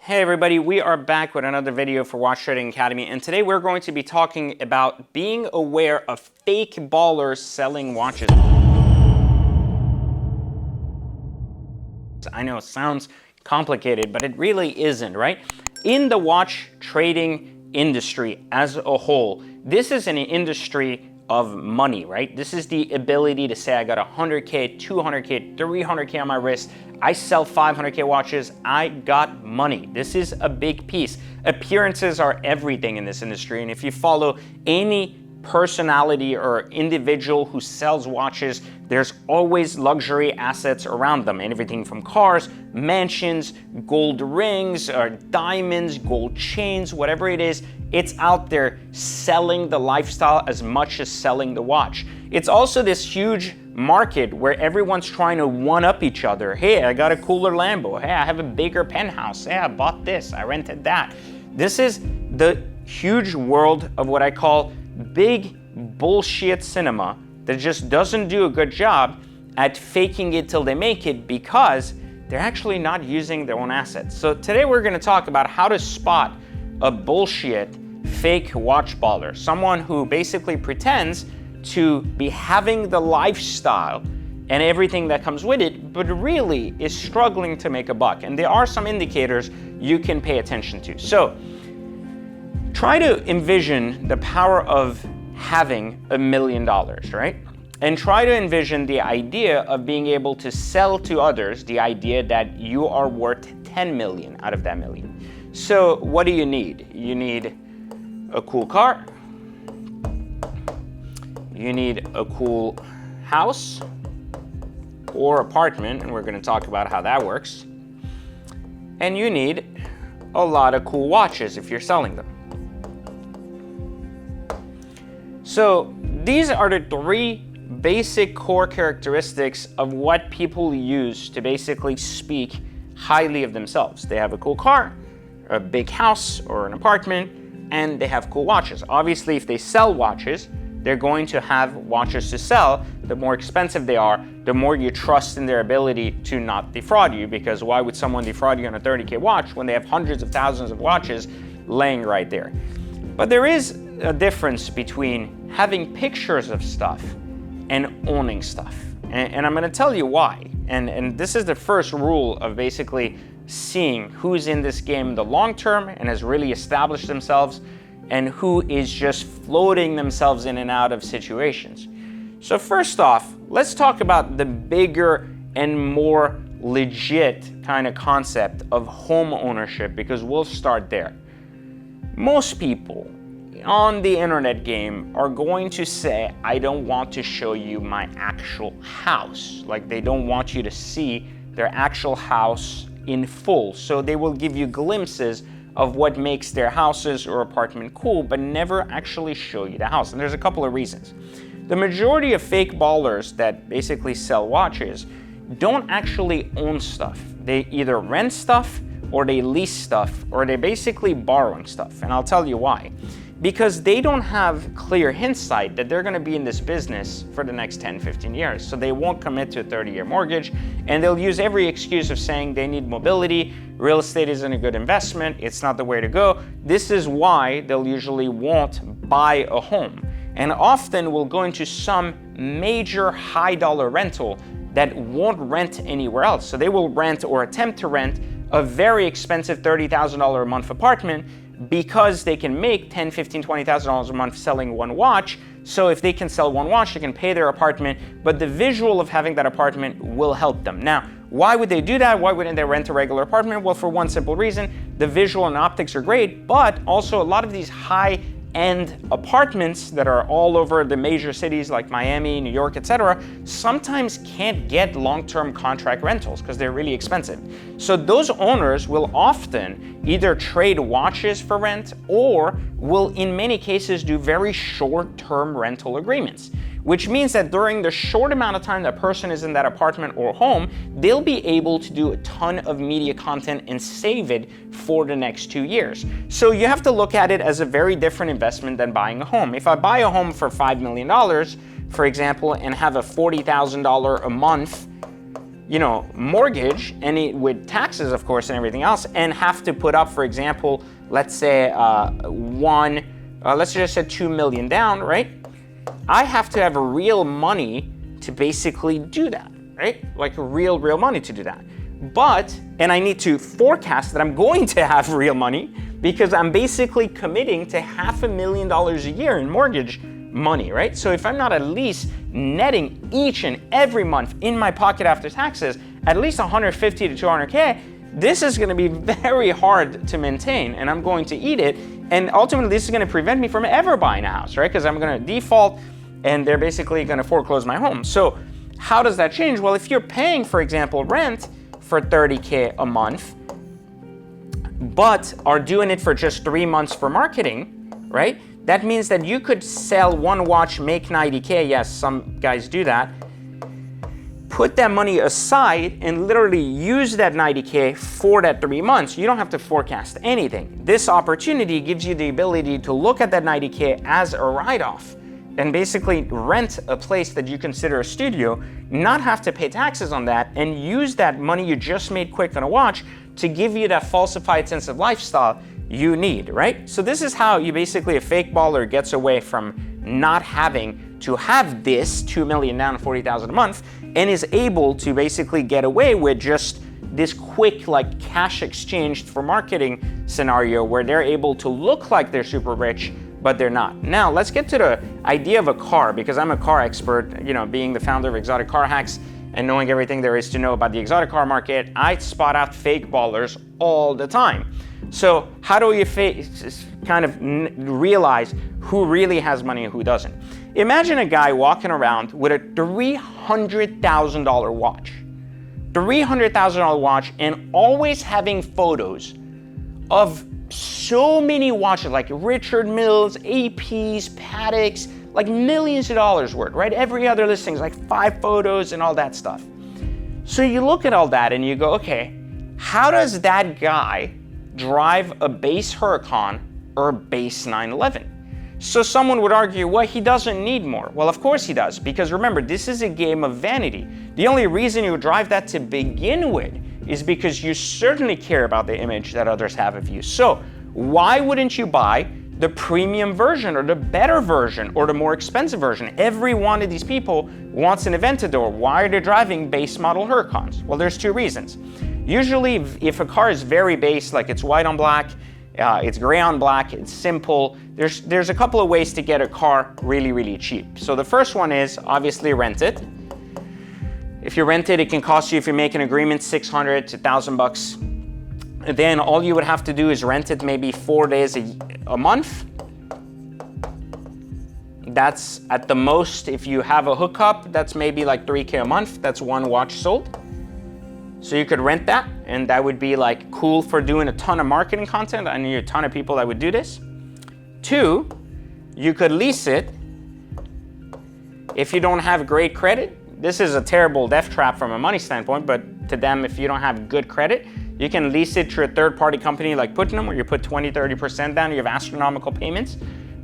Hey everybody, we are back with another video for Watch Trading Academy, and today we're going to be talking about being aware of fake ballers selling watches. I know it sounds complicated, but it really isn't, right? In the watch trading industry as a whole, this is an industry of money, right? This is the ability to say, I got 100K, 200K, 300K on my wrist. I sell 500K watches. I got money. This is a big piece. Appearances are everything in this industry. And if you follow any personality or individual who sells watches, there's always luxury assets around them, and everything from cars, mansions, gold rings, or diamonds, gold chains, whatever it is, it's out there selling the lifestyle as much as selling the watch. It's also this huge market where everyone's trying to one-up each other. Hey, I got a cooler Lambo. Hey, I have a bigger penthouse. Hey, I bought this, I rented that. This is the huge world of what I call big bullshit cinema that just doesn't do a good job at faking it till they make it because they're actually not using their own assets. So today we're gonna talk about how to spot a bullshit fake watch baller, someone who basically pretends to be having the lifestyle and everything that comes with it, but really is struggling to make a buck. And there are some indicators you can pay attention to. So try to envision the power of having $1 million, right? And try to envision the idea of being able to sell to others the idea that you are worth 10 million out of that million. So what do you need? You need a cool car. You need a cool house or apartment, and we're going to talk about how that works. And you need a lot of cool watches if you're selling them. So these are the three basic core characteristics of what people use to basically speak highly of themselves. They have a cool car, a big house or an apartment, and they have cool watches. Obviously, if they sell watches, they're going to have watches to sell. The more expensive they are, the more you trust in their ability to not defraud you, because why would someone defraud you on a 30K watch when they have hundreds of thousands of watches laying right there? But there is a difference between having pictures of stuff and owning stuff. And I'm gonna tell you why. And this is the first rule of basically seeing who's in this game the long term and has really established themselves and who is just floating themselves in and out of situations. So first off, let's talk about the bigger and more legit kind of concept of home ownership, because we'll start there. Most people on the internet game are going to say, I don't want to show you my actual house. Like, they don't want you to see their actual house in full. So they will give you glimpses of what makes their houses or apartment cool, but never actually show you the house. And there's a couple of reasons. The majority of fake ballers that basically sell watches don't actually own stuff. They either rent stuff or they lease stuff, or they're basically borrowing stuff. And I'll tell you why. Because they don't have clear insight that they're gonna be in this business for the next 10, 15 years. So they won't commit to a 30-year mortgage, and they'll use every excuse of saying they need mobility, real estate isn't a good investment, it's not the way to go. This is why they'll usually won't buy a home, and often will go into some major high-dollar rental that won't rent anywhere else. So they will rent or attempt to rent a very expensive $30,000 a month apartment because they can make $10,000, $15,000, $20,000 a month selling one watch. So if they can sell one watch, they can pay their apartment, but the visual of having that apartment will help them. Now, why would they do that? Why wouldn't they rent a regular apartment? Well, for one simple reason, the visual and optics are great, but also a lot of these high-end apartments that are all over the major cities like Miami, New York, etc., sometimes can't get long-term contract rentals because they're really expensive. So those owners will often either trade watches for rent or will in many cases do very short-term rental agreements, which means that during the short amount of time that person is in that apartment or home, they'll be able to do a ton of media content and save it for the next 2 years. So you have to look at it as a very different investment than buying a home. If I buy a home for $5 million, for example, and have a $40,000 a month mortgage and with taxes, of course, and everything else, and have to put up, for example, let's say let's just say 2 million down, right? I have to have real money to basically do that, right? Like real money to do that. And I need to forecast that I'm going to have real money because I'm basically committing to $500,000 a year in mortgage money, right? So if I'm not at least netting each and every month in my pocket after taxes, at least 150 to 200K, this is going to be very hard to maintain and I'm going to eat it. And ultimately, this is going to prevent me from ever buying a house, right? Because I'm going to default and they're basically going to foreclose my home. So how does that change? Well, if you're paying, for example, rent for 30K a month, but are doing it for just 3 months for marketing, right? That means that you could sell one watch, make 90K. Yes, some guys do that. Put that money aside and literally use that 90K for that 3 months. You don't have to forecast anything. This opportunity gives you the ability to look at that 90K as a write-off and basically rent a place that you consider a studio, not have to pay taxes on that, and use that money you just made quick on a watch to give you that falsified sense of lifestyle you need, right? So this is how you basically, a fake baller gets away from not having to have this 2 million down, 40,000 a month, and is able to basically get away with just this quick like cash exchange for marketing scenario where they're able to look like they're super rich, but they're not. Now let's get to the idea of a car, because I'm a car expert, being the founder of Exotic Car Hacks and knowing everything there is to know about the exotic car market. I spot out fake ballers all the time. So how do you realize who really has money and who doesn't? Imagine a guy walking around with a $300,000 watch. $300,000 watch, and always having photos of so many watches like Richard Milles, APs, Pateks, like millions of dollars worth, right? Every other listing is like 5 photos and all that stuff. So you look at all that and you go, okay, how does that guy drive a base Huracan or a base 911? So someone would argue, well, he doesn't need more. Well, of course he does, because remember, this is a game of vanity. The only reason you drive that to begin with is because you certainly care about the image that others have of you. So why wouldn't you buy the premium version or the better version or the more expensive version? Every one of these people wants an Aventador. Why are they driving base model Huracans? Well, there's 2 reasons. Usually, if a car is very base, like it's white on black, it's gray on black, it's simple, there's a couple of ways to get a car really, really cheap. So the first one is obviously rent it. If you rent it, it can cost you, if you make an agreement, $600 to $1,000. Then all you would have to do is rent it maybe 4 days a month. That's at the most, if you have a hookup, that's maybe like 3K a month. That's one watch sold. So you could rent that, and that would be like cool for doing a ton of marketing content. I knew a ton of people that would do this. 2, you could lease it. If you don't have great credit, this is a terrible death trap from a money standpoint, but to them, if you don't have good credit, you can lease it to a third-party company like Putnam, where you put 20-30% down, you have astronomical payments,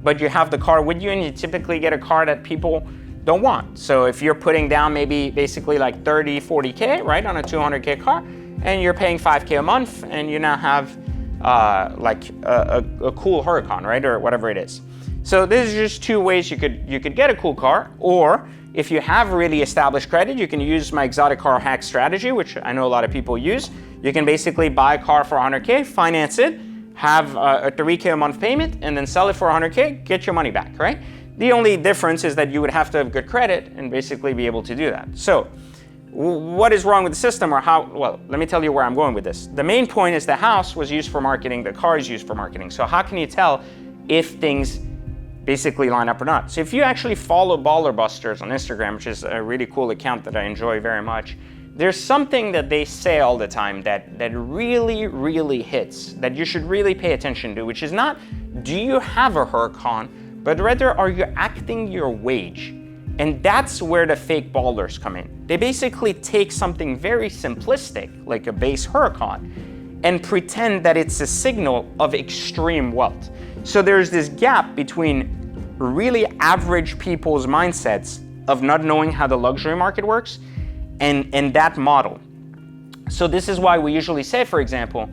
but you have the car with you, and you typically get a car that people don't want. So if you're putting down maybe basically like 30, 40K, right, on a 200K car, and you're paying 5K a month, and you now have like a cool Huracan, right, or whatever it is. So this is just 2 ways you could get a cool car. Or if you have really established credit, you can use my Exotic Car Hack strategy, which I know a lot of people use. You can basically buy a car for 100K, finance it, have a 3K a month payment, and then sell it for 100K, get your money back, right? The only difference is that you would have to have good credit and basically be able to do that. So what is wrong with the system, or how? Well, let me tell you where I'm going with this. The main point is the house was used for marketing, the car is used for marketing. So how can you tell if things basically line up or not? So if you actually follow Baller Busters on Instagram, which is a really cool account that I enjoy very much, there's something that they say all the time that really, really hits, that you should really pay attention to, which is not, do you have a Huracan, but rather, are you acting your wage? And that's where the fake ballers come in. They basically take something very simplistic, like a base Huracan, and pretend that it's a signal of extreme wealth. So there's this gap between really average people's mindsets of not knowing how the luxury market works and that model. So this is why we usually say, for example,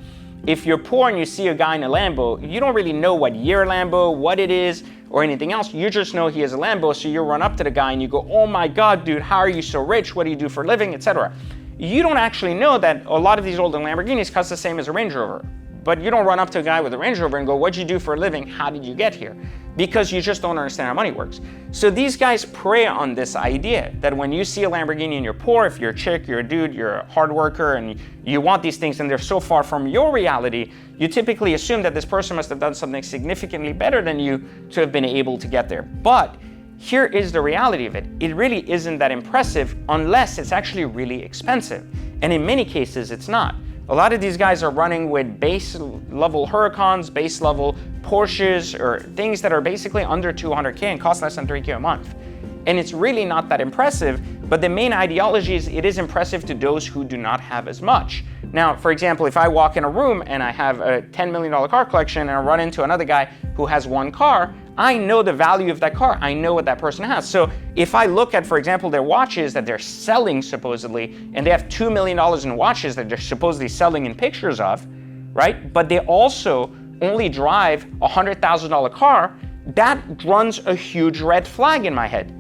if you're poor and you see a guy in a Lambo, you don't really know what year Lambo, what it is, or anything else. You just know he has a Lambo, so you run up to the guy and you go, oh my God, dude, how are you so rich? What do you do for a living, etc. You don't actually know that a lot of these older Lamborghinis cost the same as a Range Rover. But you don't run up to a guy with a Range Rover and go, what'd you do for a living? How did you get here? Because you just don't understand how money works. So these guys prey on this idea that when you see a Lamborghini and you're poor, if you're a chick, you're a dude, you're a hard worker, and you want these things and they're so far from your reality, you typically assume that this person must have done something significantly better than you to have been able to get there. But here is the reality of it. It really isn't that impressive unless it's actually really expensive. And in many cases, it's not. A lot of these guys are running with base level Huracans, base level Porsches, or things that are basically under 200K and cost less than 3K a month. And it's really not that impressive, but the main ideology is it is impressive to those who do not have as much. Now, for example, if I walk in a room and I have a $10 million car collection and I run into another guy who has one car, I know the value of that car. I know what that person has. So if I look at, for example, their watches that they're selling supposedly, and they have $2 million in watches that they're supposedly selling in pictures of, right? But they also only drive a $100,000 car, that runs a huge red flag in my head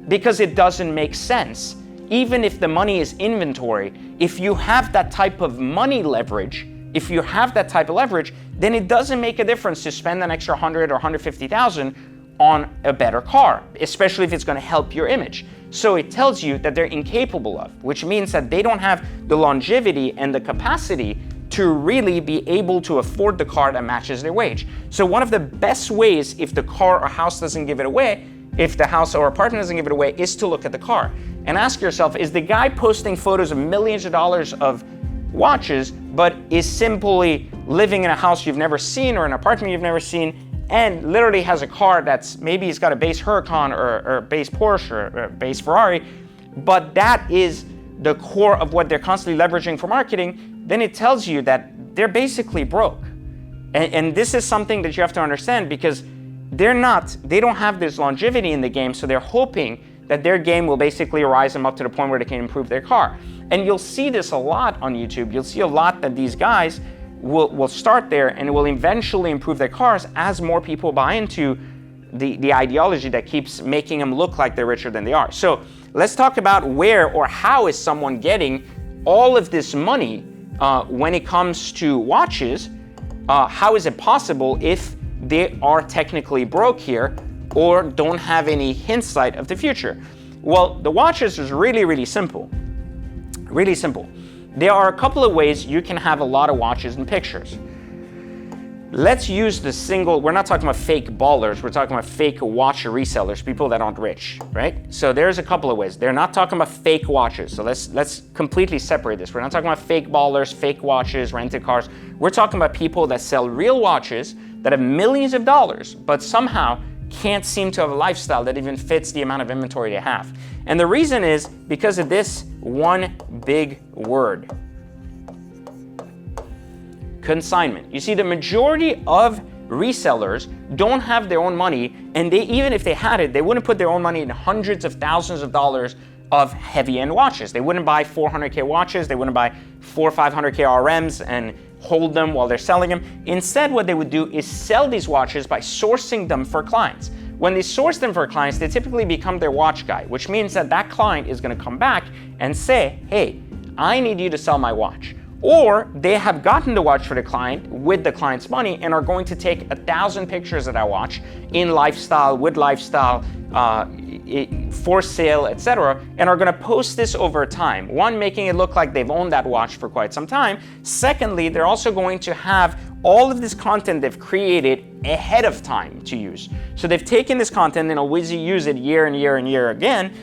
because it doesn't make sense. Even if the money is inventory, if you have that type of money leverage, if you have that type of leverage, then it doesn't make a difference to spend an extra 100 or 150,000 on a better car, especially if it's going to help your image. So it tells you that they're incapable of, which means that they don't have the longevity and the capacity to really be able to afford the car that matches their wage. So one of the best ways, if the car or house doesn't give it away, if the house or apartment doesn't give it away, is to look at the car and ask yourself, is the guy posting photos of millions of dollars of watches, but is simply living in a house you've never seen or an apartment you've never seen, and literally has a car that's, maybe he's got a base Huracan or a base Porsche or a base Ferrari, but that is the core of what they're constantly leveraging for marketing, then it tells you that they're basically broke. And this is something that you have to understand, because they don't have this longevity in the game, so they're hoping that their game will basically rise them up to the point where they can improve their car. And you'll see this a lot on YouTube. You'll see a lot that these guys will start there and will eventually improve their cars as more people buy into the ideology that keeps making them look like they're richer than they are. So let's talk about where or how is someone getting all of this money when it comes to watches. How is it possible if they are technically broke here or don't have any hindsight of the future? Well, the watches is really, really simple. Really simple. There are a couple of ways you can have a lot of watches and pictures. Let's use the single, we're not talking about fake ballers, we're talking about fake watch resellers, people that aren't rich, right? So there's a couple of ways. They're not talking about fake watches. So let's completely separate this. We're not talking about fake ballers, fake watches, rented cars. We're talking about people that sell real watches that have millions of dollars, but somehow can't seem to have a lifestyle that even fits the amount of inventory they have. And the reason is because of this one big word: consignment. You see, the majority of resellers don't have their own money, and even if they had it, they wouldn't put their own money in hundreds of thousands of dollars of heavy-end watches. They wouldn't buy 400K watches, they wouldn't buy 400 or 500K RMs and hold them while they're selling them. Instead, what they would do is sell these watches by sourcing them for clients. When they source them for clients, they typically become their watch guy, which means that that client is going to come back and say, hey, I need you to sell my watch. Or they have gotten the watch for the client with the client's money and are going to take 1,000 pictures of that watch in lifestyle, with lifestyle, for sale, etc., and are going to post this over time. One, making it look like they've owned that watch for quite some time. Secondly, they're also going to have all of this content they've created ahead of time to use. So they've taken this content and always use it year and year and year again,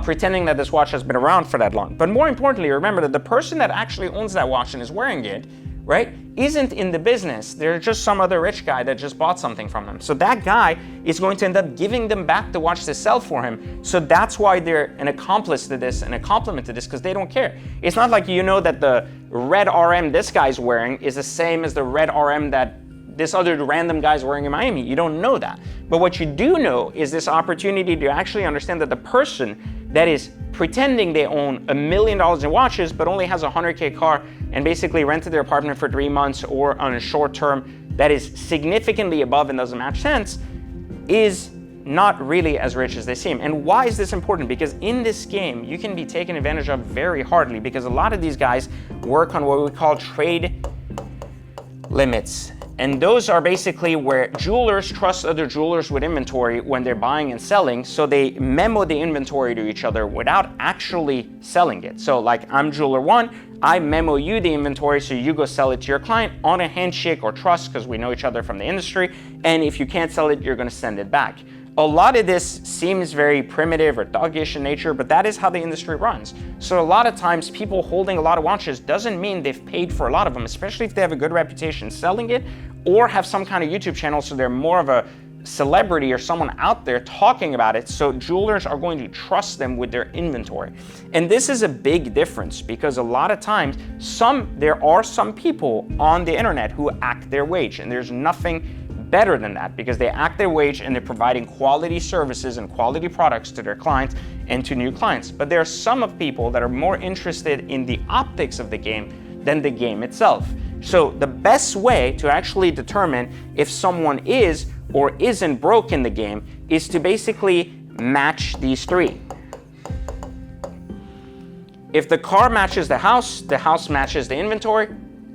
pretending that this watch has been around for that long. But more importantly, remember that the person that actually owns that watch and is wearing it, right, isn't in the business. They're just some other rich guy that just bought something from them. So that guy is going to end up giving them back the watch to sell for him. So that's why they're an accomplice to this and a complement to this, because they don't care. It's not like you know that the red RM this guy's wearing is the same as the red RM that this other random guy's wearing in Miami. You don't know that. But what you do know is this opportunity to actually understand that the person that is pretending they own $1 million in watches, but only has a 100K car and basically rented their apartment for 3 months or on a short term that is significantly above and doesn't match sense, is not really as rich as they seem. And why is this important? Because in this game, you can be taken advantage of very hardly, because a lot of these guys work on what we call trade limits. And those are basically where jewelers trust other jewelers with inventory when they're buying and selling, so they memo the inventory to each other without actually selling it. So like, I'm jeweler one, I memo you the inventory so you go sell it to your client on a handshake or trust, because we know each other from the industry, and if you can't sell it, you're gonna send it back. A lot of this seems very primitive or thuggish in nature, but that is how the industry runs. So a lot of times people holding a lot of watches doesn't mean they've paid for a lot of them, especially if they have a good reputation selling it or have some kind of YouTube channel, so they're more of a celebrity or someone out there talking about it. So jewelers are going to trust them with their inventory. And this is a big difference, because a lot of times there are some people on the internet who act their wage, and there's nothing better than that, because they act their wage and they're providing quality services and quality products to their clients and to new clients. But there are some of people that are more interested in the optics of the game than the game itself. So the best way to actually determine if someone is or isn't broke in the game is to basically match these three. If the car matches the house matches the inventory,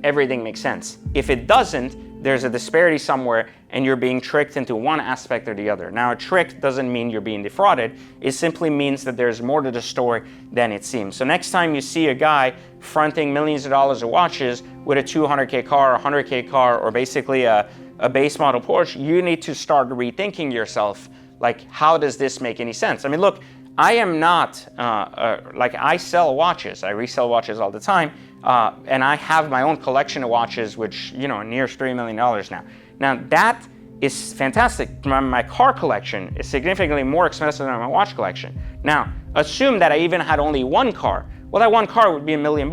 everything makes sense. If it doesn't, there's a disparity somewhere and you're being tricked into one aspect or the other. Now, a trick doesn't mean you're being defrauded. It simply means that there's more to the story than it seems. So next time you see a guy fronting millions of dollars of watches with a 200K car, a 100K car, or basically a base model Porsche, you need to start rethinking yourself, like, how does this make any sense? I mean, look, I am not, like, I sell watches. I resell watches all the time. And I have my own collection of watches, which, nears $3 million now. Now, that is fantastic. My car collection is significantly more expensive than my watch collection. Now, assume that I even had only one car. Well, that one car would be $1 million.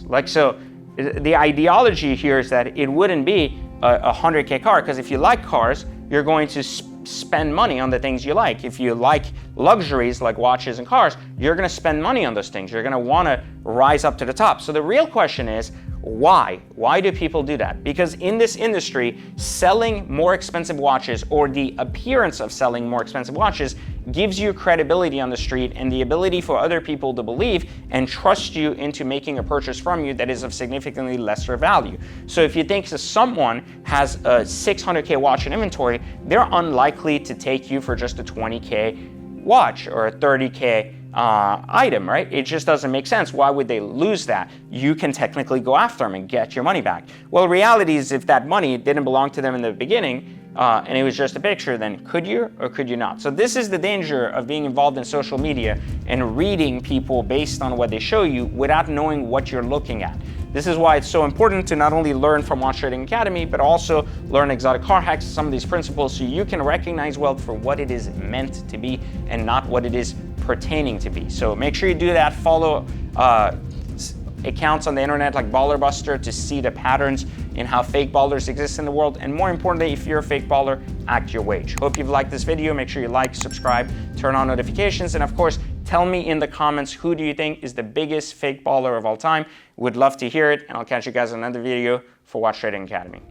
Like, so the ideology here is that it wouldn't be a 100K car, because if you like cars, you're going to spend money on the things you like. If you like luxuries like watches and cars, you're going to spend money on those things. You're going to want to rise up to the top. So the real question is, why? Why do people do that? Because in this industry, selling more expensive watches, or the appearance of selling more expensive watches, gives you credibility on the street and the ability for other people to believe and trust you into making a purchase from you that is of significantly lesser value. So if you think that someone has a 600K watch in inventory, they're unlikely to take you for just a 20K watch or a 30K item, right? It just doesn't make sense. Why would they lose that? You can technically go after them and get your money back. Well, reality is, if that money didn't belong to them in the beginning, and it was just a picture, then could you or could you not? So this is the danger of being involved in social media and reading people based on what they show you without knowing what you're looking at. This is why it's so important to not only learn from Watch Trading Academy, but also learn exotic car hacks, some of these principles, so you can recognize wealth for what it is meant to be and not what it is pertaining to be. So make sure you do that. Follow accounts on the internet like Baller Buster to see the patterns in how fake ballers exist in the world. And more importantly, if you're a fake baller, act your wage. Hope you've liked this video. Make sure you like, subscribe, turn on notifications, and of course, tell me in the comments, who do you think is the biggest fake baller of all time? Would love to hear it, and I'll catch you guys in another video for Watch Trading Academy.